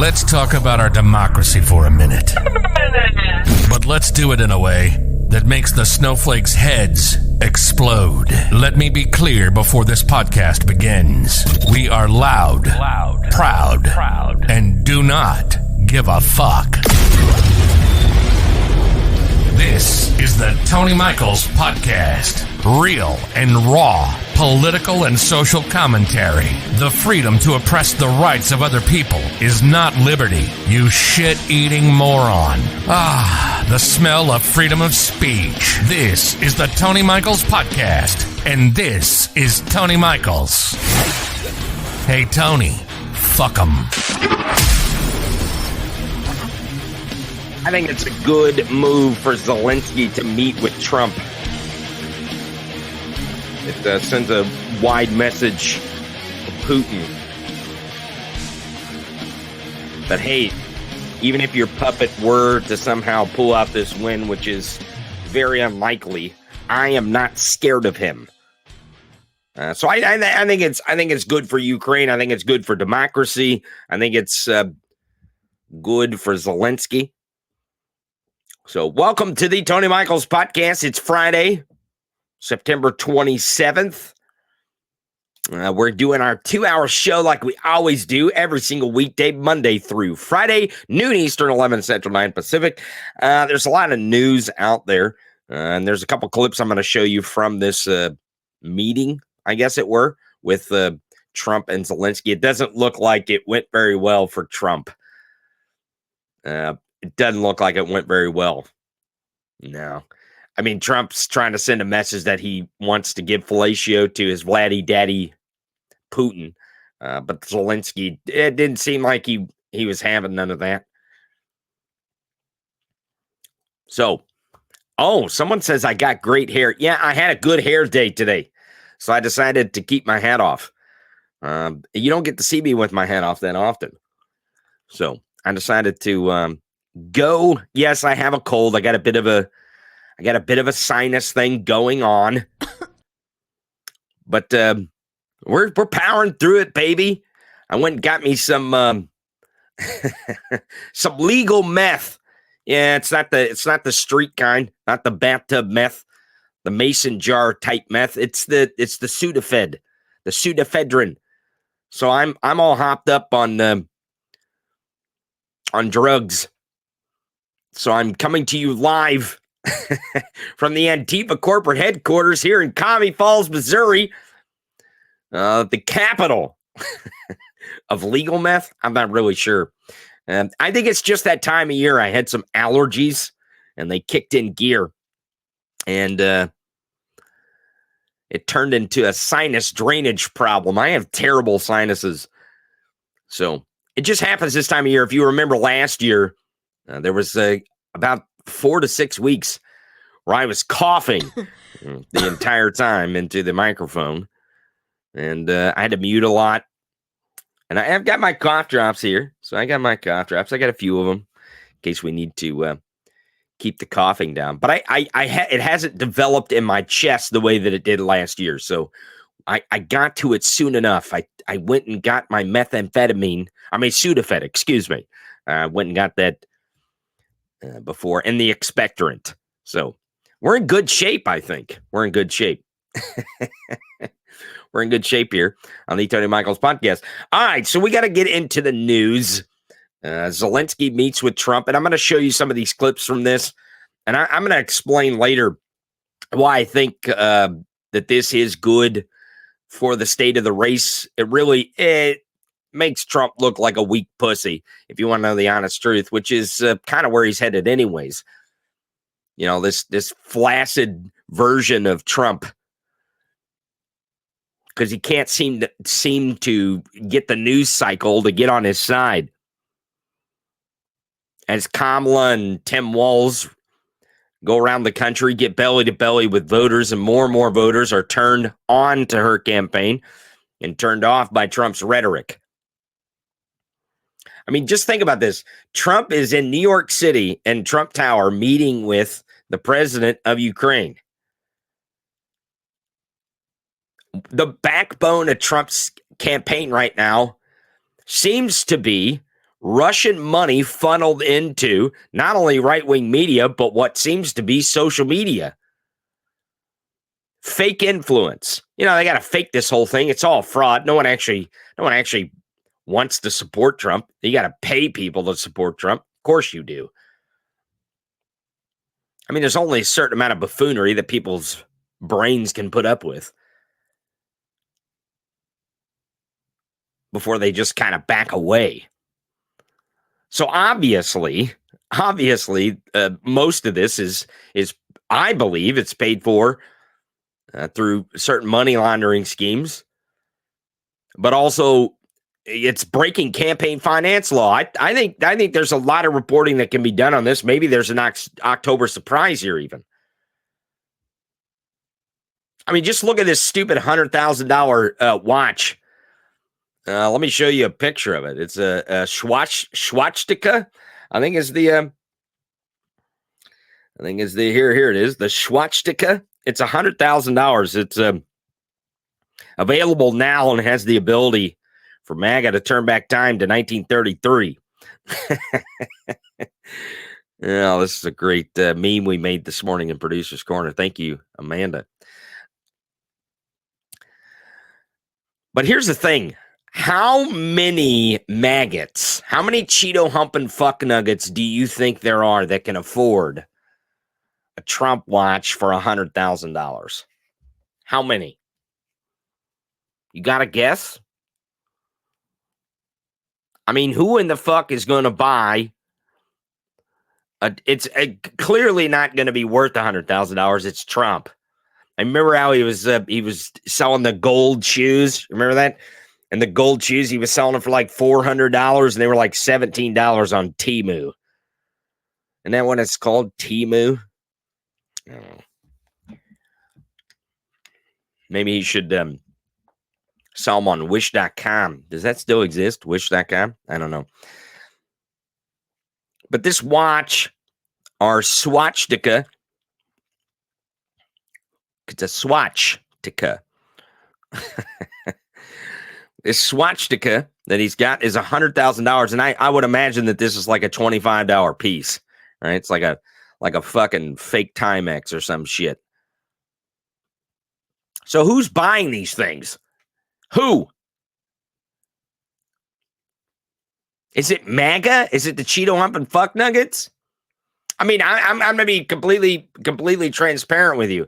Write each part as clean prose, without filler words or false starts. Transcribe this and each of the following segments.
Let's talk about our democracy for a minute. But let's do it in a way that makes the snowflakes' heads explode. Let me be clear before this podcast begins. We are loud, proud, and do not give a fuck. This is the Tony Michaels Podcast. Real and raw political and social commentary. The freedom to oppress the rights of other people is not liberty, you shit-eating moron. Ah, the smell of freedom of speech. This is the Tony Michaels Podcast, and this is Tony Michaels. Hey, Tony, fuck 'em. I think it's a good move for Zelensky to meet with Trump. It sends a wide message to Putin that, hey, even if your puppet were to somehow pull out this win, which is very unlikely, I am not scared of him. So I think it's good for Ukraine. I think it's good for democracy. I think it's good for Zelensky. So welcome to the Tony Michaels Podcast. It's Friday, September 27th. We're doing our 2-hour show like we always do every single weekday, Monday through Friday, noon Eastern, 11 Central, 9 Pacific. There's a lot of news out there, and there's a couple clips I'm going to show you from this meeting, I guess it were, with Trump and Zelensky. It doesn't look like it went very well for Trump. It doesn't look like it went very well. No. I mean, Trump's trying to send a message that he wants to give fellatio to his Vladdy Daddy Putin. But Zelensky, it didn't seem like he was having none of that. So, someone says I got great hair. Yeah, I had a good hair day today. So I decided to keep my hat off. You don't get to see me with my hat off that often. So I decided to go. Yes, I have a cold. I got a bit of a sinus thing going on. But we're powering through it, baby. I went and got me some some legal meth. Yeah, it's not the street kind, not the bathtub meth, the mason jar type meth. It's the Sudafed, the pseudoephedrine. So I'm all hopped up on drugs. So I'm coming to you live from the Antifa corporate headquarters here in Commie Falls, Missouri, the capital of legal meth. I'm not really sure. I think it's just that time of year. I had some allergies, and they kicked in gear, and it turned into a sinus drainage problem. I have terrible sinuses, so it just happens this time of year. If you remember last year, there was about 4 to 6 weeks where I was coughing the entire time into the microphone, and I had to mute a lot. And I've got my cough drops here, so I got my cough drops. I got a few of them in case we need to keep the coughing down. But it hasn't developed in my chest the way that it did last year, so I got to it soon enough. I went and got my Sudafed, excuse me. I went and got that before, and the expectorant. So we're in good shape, I think. We're in good shape. We're in good shape here on the Tony Michaels Podcast. All right, so we got to get into the news. Zelensky meets with Trump, and I'm going to show you some of these clips from this, and I'm going to explain later why I think that this is good for the state of the race. It makes Trump look like a weak pussy, if you want to know the honest truth, which is kind of where he's headed anyways. You know, this flaccid version of Trump, because he can't seem to get the news cycle to get on his side. As Kamala and Tim Walz go around the country, get belly to belly with voters, and more voters are turned on to her campaign and turned off by Trump's rhetoric. I mean, just think about this. Trump is in New York City and Trump Tower meeting with the president of Ukraine. The backbone of Trump's campaign right now seems to be Russian money funneled into not only right-wing media, but what seems to be social media. Fake influence. They got to fake this whole thing. It's all fraud. No one actually wants to support Trump. You got to pay people to support Trump. Of course you do. I mean, there's only a certain amount of buffoonery that people's brains can put up with before they just kind of back away. So obviously, most of this is I believe it's paid for through certain money laundering schemes, but also it's breaking campaign finance law. I think there's a lot of reporting that can be done on this. Maybe there's an October surprise here even. I mean, just look at this stupid $100,000 watch. Let me show you a picture of it. It's a swastika. I think is the here it is, the swastika. It's $100,000. It's available now and has the ability for MAGA to turn back time to 1933. Yeah, this is a great meme we made this morning in Producer's Corner. Thank you, Amanda. But here's the thing. How many maggots, how many Cheeto humping fuck nuggets do you think there are that can afford a Trump watch for $100,000? How many? You got to guess? I mean, who in the fuck is going to buy? It's clearly not going to be worth $100,000. It's Trump. I remember how he was selling the gold shoes. Remember that? And the gold shoes, he was selling them for like $400, and they were like $17 on Temu. Isn't that what it's called? Temu? Oh. Maybe he should sell them on Wish.com. Does that still exist? Wish.com? I don't know. But this watch, our swastika, it's a swastika. This swastika that he's got is $100,000, and I would imagine that this is like a $25 piece, right? It's like a fucking fake Timex or some shit. So who's buying these things? Who? Is it MAGA? Is it the Cheeto humping fuck nuggets? I mean, I'm going to be completely transparent with you.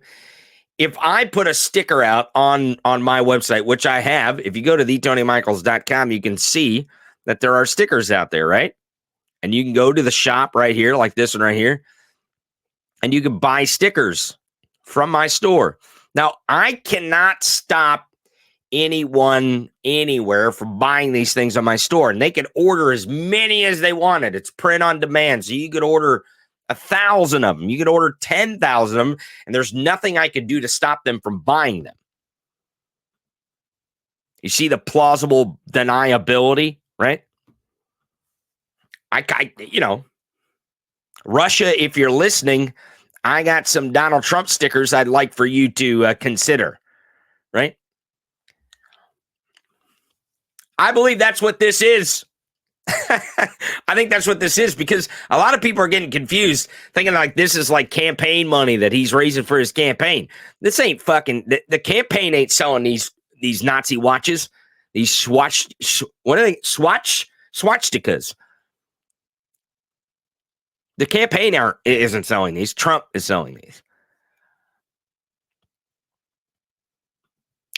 If I put a sticker out on my website, which I have, if you go to thetonymichaels.com, you can see that there are stickers out there, right? And you can go to the shop right here, like this one right here, and you can buy stickers from my store. Now, I cannot stop anyone anywhere from buying these things on my store, and they can order as many as they wanted. It's print on demand, so you could order 1,000 of them. You could order 10,000 of them, and there's nothing I could do to stop them from buying them. You see the plausible deniability, right? Russia, if you're listening, I got some Donald Trump stickers I'd like for you to consider, right? I believe that's what this is. I think that's what this is, because a lot of people are getting confused, thinking like this is like campaign money that he's raising for his campaign. This ain't fucking the campaign ain't selling these Nazi watches, these swastikas. The campaign isn't selling these. Trump is selling these.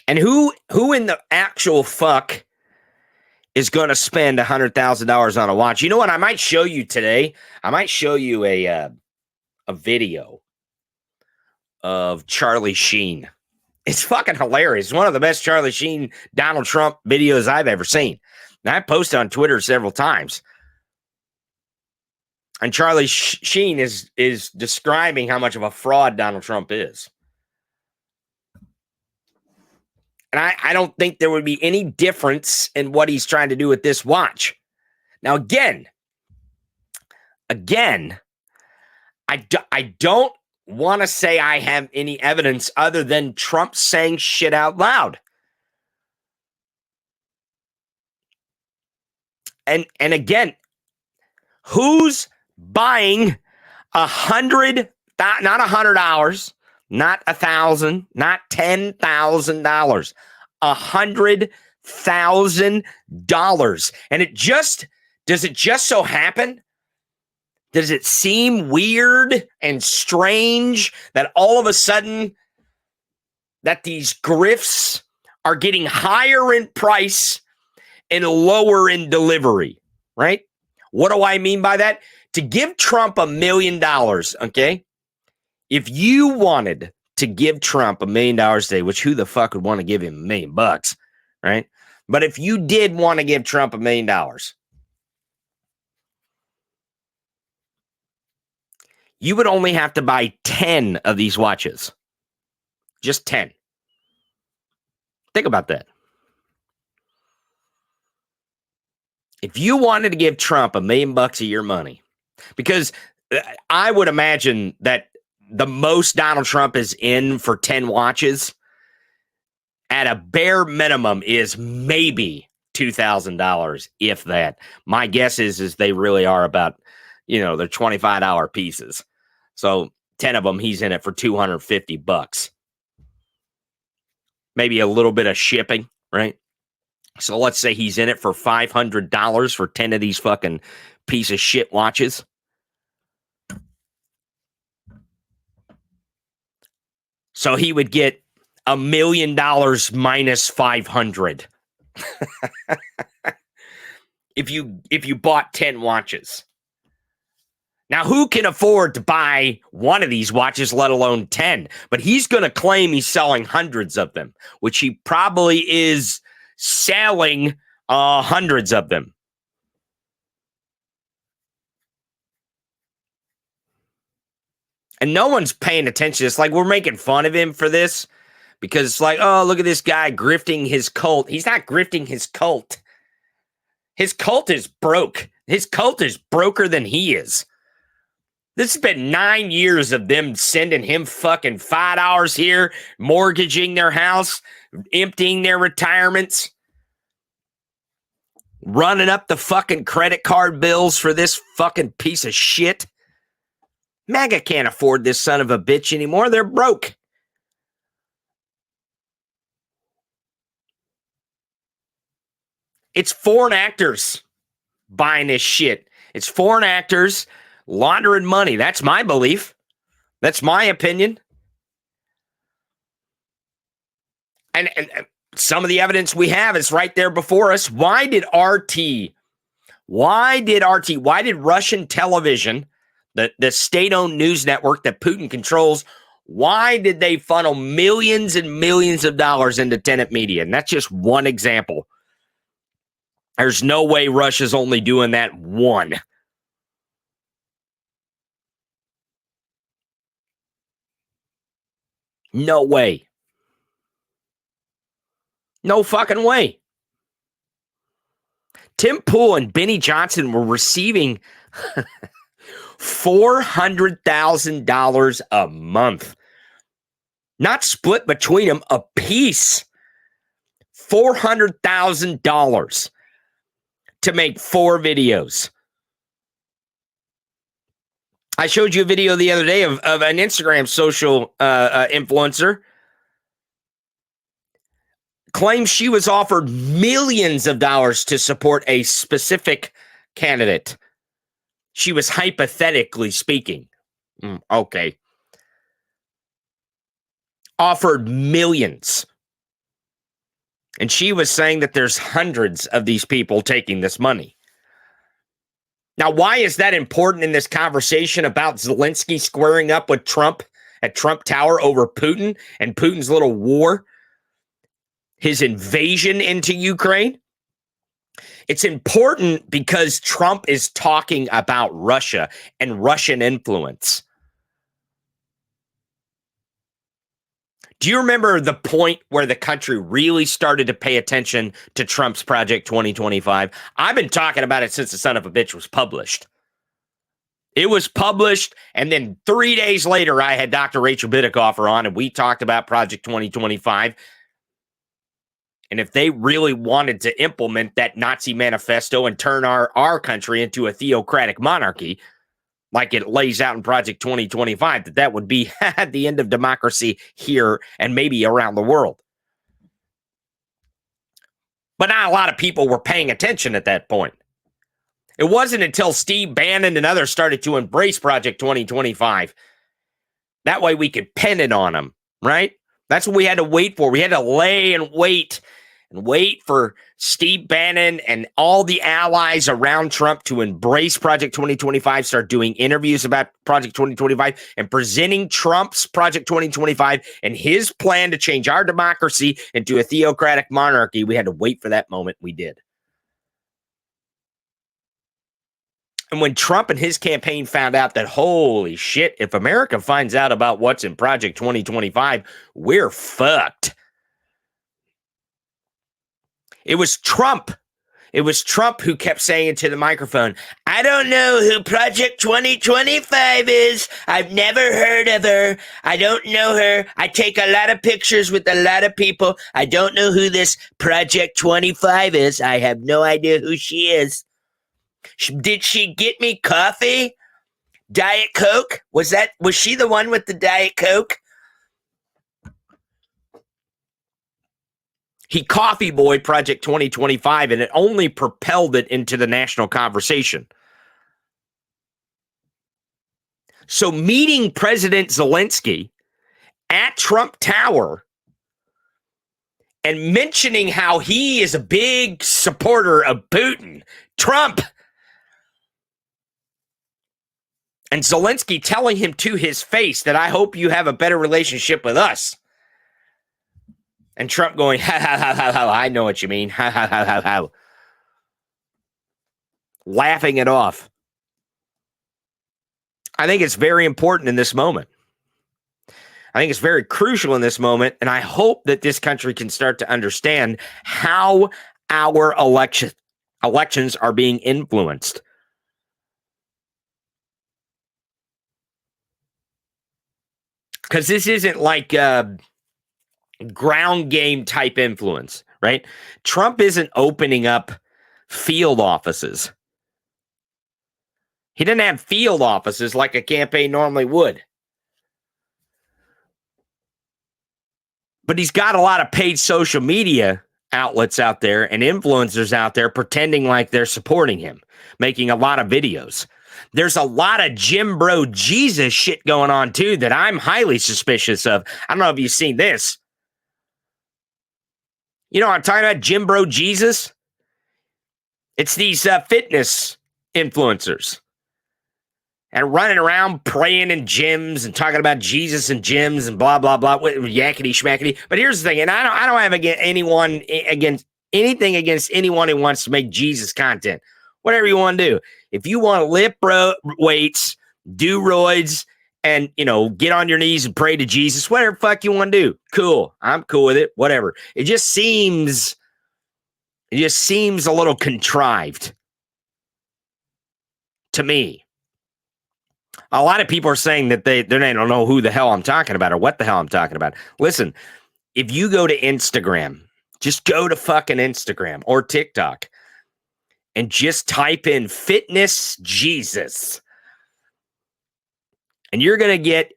And who in the actual fuck is going to spend $100,000 on a watch? You know what? I might show you today. I might show you a video of Charlie Sheen. It's fucking hilarious. It's one of the best Charlie Sheen, Donald Trump videos I've ever seen. And I posted on Twitter several times. And Charlie Sheen is describing how much of a fraud Donald Trump is. And I don't think there would be any difference in what he's trying to do with this watch. Now, again, I don't want to say I have any evidence other than Trump saying shit out loud. And again, Who's buying $100, not $100, not $1,000, not $10,000, $100,000? And does it just so happen? Does it seem weird and strange that all of a sudden that these grifts are getting higher in price and lower in delivery, right? What do I mean by that? To give Trump $1 million, okay? If you wanted to give Trump $1 million today, which who the fuck would want to give him $1 million, right? But if you did want to give Trump $1 million, you would only have to buy 10 of these watches. Just 10. Think about that. If you wanted to give Trump $1 million of your money, because I would imagine that the most Donald Trump is in for 10 watches at a bare minimum is maybe $2,000, if that. My guess is they really are about, they're $25 pieces. So 10 of them, he's in it for $250. Maybe a little bit of shipping, right? So let's say he's in it for $500 for 10 of these fucking piece of shit watches. So he would get $1 million minus 500 if you bought 10 watches. Now, who can afford to buy one of these watches, let alone 10? But he's going to claim he's selling hundreds of them, which he probably is selling hundreds of them. And no one's paying attention. It's like we're making fun of him for this because it's like, oh, look at this guy grifting his cult. He's not grifting his cult. His cult is broke. His cult is broker than he is. This has been 9 years of them sending him fucking $5 here, mortgaging their house, emptying their retirements, running up the fucking credit card bills for this fucking piece of shit. MAGA can't afford this son of a bitch anymore. They're broke. It's foreign actors buying this shit. It's foreign actors laundering money. That's my belief. That's my opinion. And some of the evidence we have is right there before us. Why did Russian television, the state-owned news network that Putin controls, why did they funnel millions and millions of dollars into tenant media? And that's just one example. There's no way Russia's only doing that one. No way. No fucking way. Tim Pool and Benny Johnson were receiving $400,000 a month. Not split between them, a piece. $400,000 to make 4 videos. I showed you a video the other day of an Instagram social influencer. Claims she was offered millions of dollars to support a specific candidate. She was hypothetically speaking. Okay. Offered millions. And she was saying that there's hundreds of these people taking this money. Now, why is that important in this conversation about Zelensky squaring up with Trump at Trump Tower over Putin and Putin's little war, his invasion into Ukraine? It's important because Trump is talking about Russia and Russian influence. Do you remember the point where the country really started to pay attention to Trump's Project 2025? I've been talking about it since the son of a bitch was published. It was published, and then 3 days later, I had Dr. Rachel Bidikofer on, and we talked about Project 2025. And if they really wanted to implement that Nazi manifesto and turn our country into a theocratic monarchy, like it lays out in Project 2025, that would be the end of democracy here and maybe around the world. But not a lot of people were paying attention at that point. It wasn't until Steve Bannon and others started to embrace Project 2025. That way we could pin it on them, right? That's what we had to wait for. We had to lay and wait for Steve Bannon and all the allies around Trump to embrace Project 2025, start doing interviews about Project 2025 and presenting Trump's Project 2025 and his plan to change our democracy into a theocratic monarchy. We had to wait for that moment. We did. And when Trump and his campaign found out that, holy shit, if America finds out about what's in Project 2025, we're fucked. It was Trump. It was Trump who kept saying into the microphone, I don't know who Project 2025 is. I've never heard of her. I don't know her. I take a lot of pictures with a lot of people. I don't know who this Project 25 is. I have no idea who she is. Did she get me coffee? Diet Coke? Was she the one with the Diet Coke? He coffee boyed Project 2025, and it only propelled it into the national conversation. So meeting President Zelensky at Trump Tower and mentioning how he is a big supporter of Putin, Trump, and Zelensky telling him to his face that I hope you have a better relationship with us. And Trump going, ha, ha, ha, ha, ha, I know what you mean. Ha, ha, ha, ha, ha. Laughing it off. I think it's very important in this moment. I think it's very crucial in this moment. And I hope that this country can start to understand how our elections are being influenced. Because this isn't like ground game type influence, right? Trump isn't opening up field offices. He didn't have field offices like a campaign normally would. But he's got a lot of paid social media outlets out there and influencers out there pretending like they're supporting him, making a lot of videos. There's a lot of Jim Bro Jesus shit going on, too, that I'm highly suspicious of. I don't know if you've seen this. You know what I'm talking about? Jim Bro Jesus? It's these fitness influencers. And running around praying in gyms and talking about Jesus and gyms and blah, blah, blah, yakety schmackety. But here's the thing, and I don't have anything against anyone who wants to make Jesus content. Whatever you want to do. If you want to lift weights, do roids, and, get on your knees and pray to Jesus, whatever the fuck you want to do, cool. I'm cool with it, whatever. It just seems a little contrived to me. A lot of people are saying that they don't know who the hell I'm talking about or what the hell I'm talking about. Listen, if you go to Instagram, just go to fucking Instagram or TikTok and just type in fitness Jesus. And you're going to get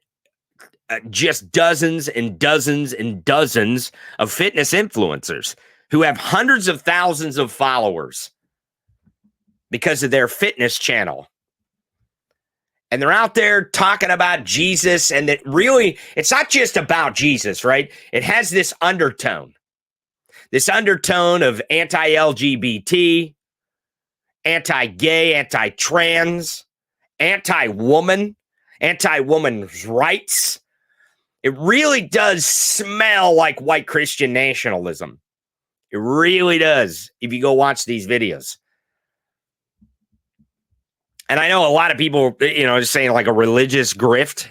just dozens and dozens and dozens of fitness influencers who have hundreds of thousands of followers because of their fitness channel. And they're out there talking about Jesus, and that really, it's not just about Jesus, right? It has this undertone of anti-LGBT, anti-gay, anti-trans, anti-woman, anti-woman's rights. It really does smell like white Christian nationalism. It really does, if you go watch these videos. And I know a lot of people, just saying like a religious grift.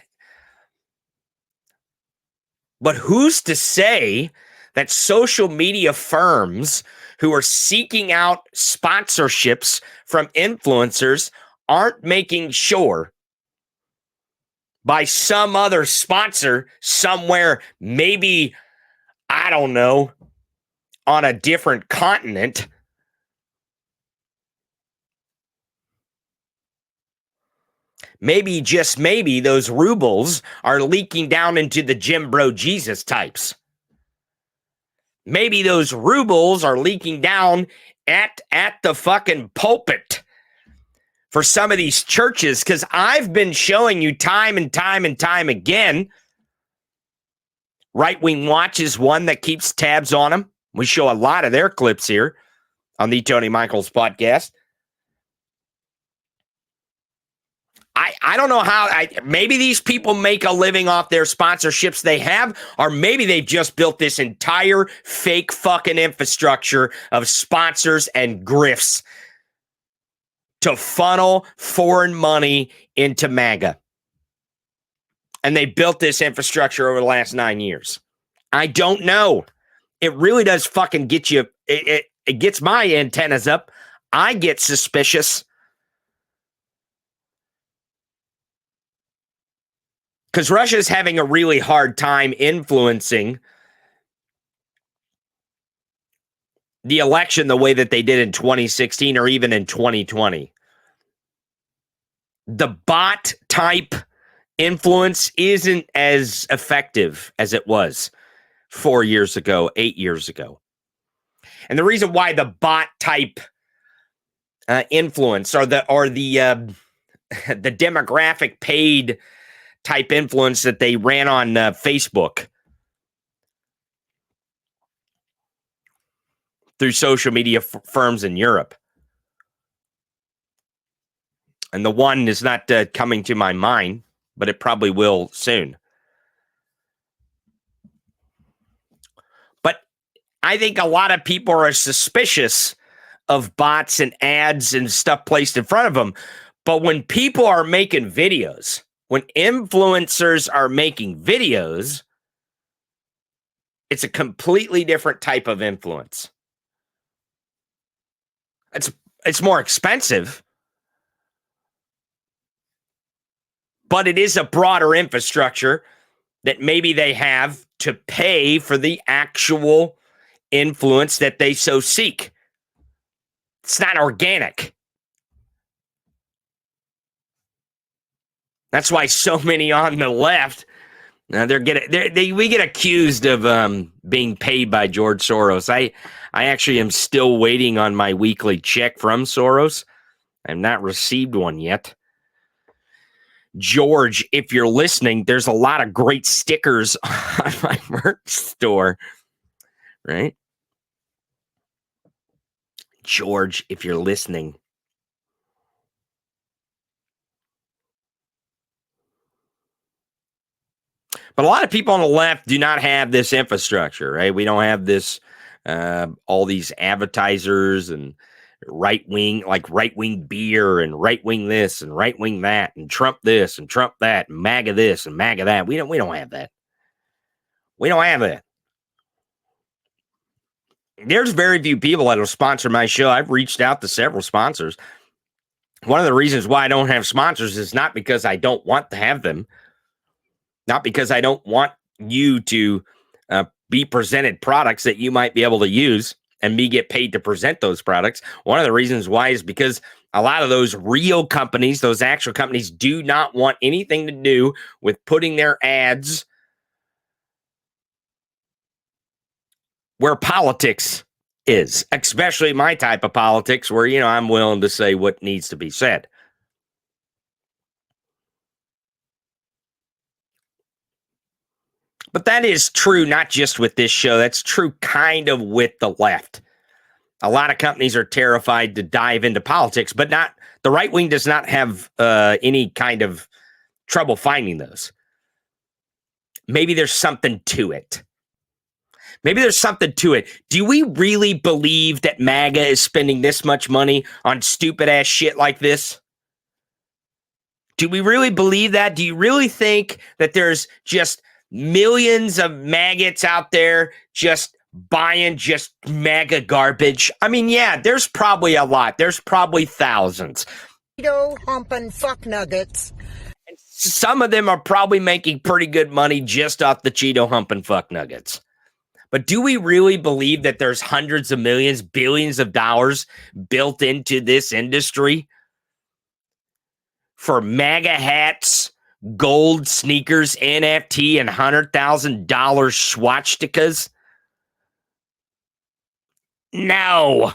But who's to say that social media firms who are seeking out sponsorships from influencers aren't making sure by some other sponsor somewhere, maybe, I don't know, on a different continent. Maybe, just maybe, those rubles are leaking down into the Jim Bro Jesus types. Maybe those rubles are leaking down at the fucking pulpit for some of these churches, because I've been showing you time and time and time again. Right Wing Watch is one that keeps tabs on them. We show a lot of their clips here on the Tony Michaels podcast. I don't know how. Maybe these people make a living off their sponsorships they have, or maybe they've just built this entire fake fucking infrastructure of sponsors and grifts to funnel foreign money into MAGA. And they built this infrastructure over the last 9 years. I don't know. It really does fucking get you. It gets my antennas up. I get suspicious. Because Russia's having a really hard time influencing the election the way that they did in 2016 or even in 2020. The bot type influence isn't as effective as it was 4 years ago, 8 years ago. And the reason why the bot type influence or the demographic paid type influence that they ran on Facebook through social media firms in Europe. And the one is not coming to my mind, but it probably will soon. But I think a lot of people are suspicious of bots and ads and stuff placed in front of them. But when people are making videos, when influencers are making videos, it's a completely different type of influence. It's more expensive, but it is a broader infrastructure that maybe they have to pay for the actual influence that they so seek. It's not organic. That's why so many on the left, we get accused of being paid by George Soros. I actually am still waiting on my weekly check from Soros. I have not received one yet. George, if you're listening, there's a lot of great stickers on my merch store, right? George, if you're listening. But a lot of people on the left do not have this infrastructure, right? We don't have this, all these advertisers and right-wing beer and right-wing this and right-wing that and Trump this and Trump that and MAGA this and MAGA that. We don't have that. We don't have that. There's very few people that will sponsor my show. I've reached out to several sponsors. One of the reasons why I don't have sponsors is not because I don't want to have them. Not because I don't want you to be presented products that you might be able to use and me get paid to present those products. One of the reasons why is because a lot of those real companies, those actual companies, do not want anything to do with putting their ads where politics is, especially my type of politics where, I'm willing to say what needs to be said. But that is true not just with this show. That's true kind of with the left. A lot of companies are terrified to dive into politics, but not the right wing does not have any kind of trouble finding those. Maybe there's something to it. Do we really believe that MAGA is spending this much money on stupid ass shit like this? Do we really believe that? Do you really think that there's just millions of maggots out there just buying just MAGA garbage? I mean, yeah, there's probably a lot. There's probably thousands. Cheeto humping fuck nuggets. And some of them are probably making pretty good money just off the Cheeto humping fuck nuggets. But do we really believe that there's hundreds of millions, billions of dollars built into this industry for MAGA hats, gold sneakers, NFT, and $100,000 swastikas? No.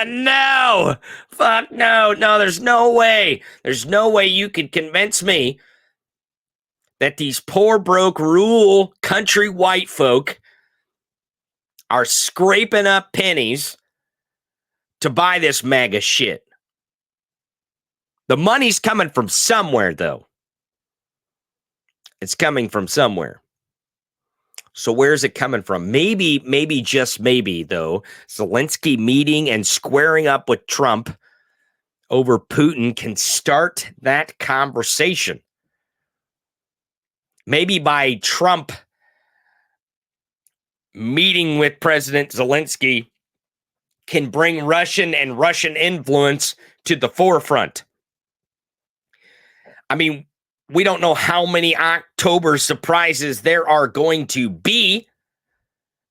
No. Fuck no. No, there's no way. There's no way you could convince me that these poor, broke, rural country white folk are scraping up pennies to buy this MAGA shit. The money's coming from somewhere, though. It's coming from somewhere. So where's it coming from? Maybe, just maybe, though, Zelensky meeting and squaring up with Trump over Putin can start that conversation. Maybe by Trump meeting with President Zelensky can bring Russian and Russian influence to the forefront. I mean, we don't know how many October surprises there are going to be,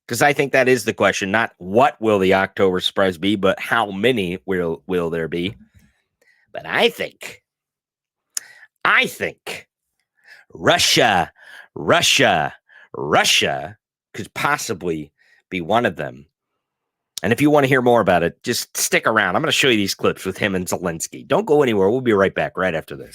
because I think that is the question. Not what will the October surprise be, but how many will there be. But I think Russia could possibly be one of them. And if you want to hear more about it, just stick around. I'm going to show you these clips with him and Zelensky. Don't go anywhere. We'll be right back right after this.